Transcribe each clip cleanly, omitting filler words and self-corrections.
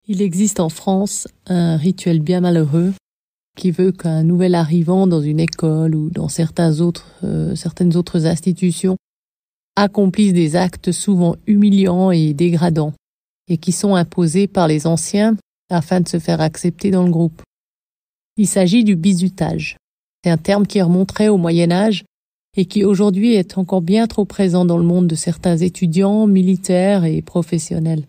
Il existe en France un rituel bien malheureux qui veut qu'un nouvel arrivant dans une école ou dans certaines autres institutions accomplisse des actes souvent humiliants et dégradants et qui sont imposés par les anciens afin de se faire accepter dans le groupe. Il s'agit du bizutage. C'est un terme qui remonterait au Moyen-Âge et qui aujourd'hui est encore bien trop présent dans le monde de certains étudiants, militaires et professionnels.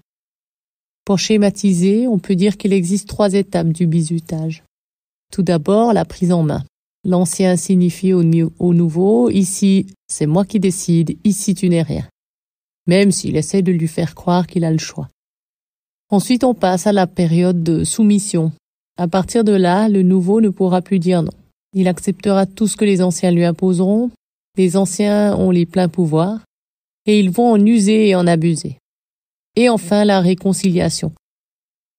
Pour schématiser, on peut dire qu'il existe 3 étapes du bizutage. Tout d'abord, la prise en main. L'ancien signifie au nouveau « ici, c'est moi qui décide, ici tu n'es rien », même s'il essaie de lui faire croire qu'il a le choix. Ensuite, on passe à la période de soumission. À partir de là, le nouveau ne pourra plus dire non. Il acceptera tout ce que les anciens lui imposeront. Les anciens ont les pleins pouvoirs et ils vont en user et en abuser. Et enfin, la réconciliation.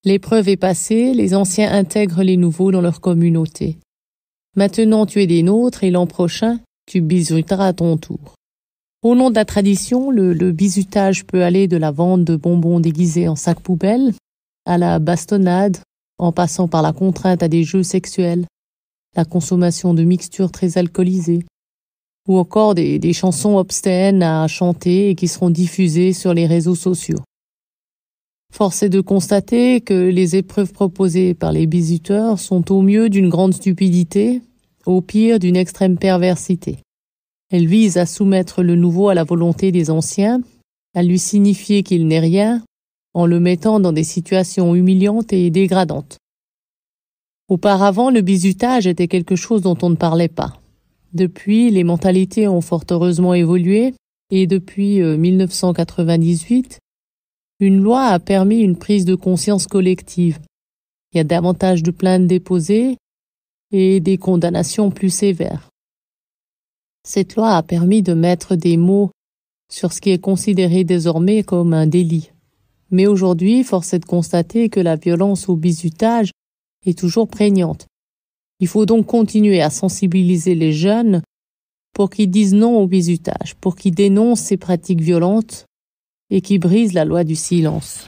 L'épreuve est passée, les anciens intègrent les nouveaux dans leur communauté. Maintenant, tu es des nôtres et l'an prochain, tu bizuteras à ton tour. Au nom de la tradition, le bizutage peut aller de la vente de bonbons déguisés en sac poubelle à la bastonnade, en passant par la contrainte à des jeux sexuels, la consommation de mixtures très alcoolisées, ou encore des chansons obscènes à chanter et qui seront diffusées sur les réseaux sociaux. Force est de constater que les épreuves proposées par les bizuteurs sont au mieux d'une grande stupidité, au pire d'une extrême perversité. Elles visent à soumettre le nouveau à la volonté des anciens, à lui signifier qu'il n'est rien, en le mettant dans des situations humiliantes et dégradantes. Auparavant, le bizutage était quelque chose dont on ne parlait pas. Depuis, les mentalités ont fort heureusement évolué et depuis 1998, une loi a permis une prise de conscience collective. Il y a davantage de plaintes déposées et des condamnations plus sévères. Cette loi a permis de mettre des mots sur ce qui est considéré désormais comme un délit. Mais aujourd'hui, force est de constater que la violence au bizutage est toujours prégnante. Il faut donc continuer à sensibiliser les jeunes pour qu'ils disent non au bizutage, pour qu'ils dénoncent ces pratiques violentes et qui brisent la loi du silence.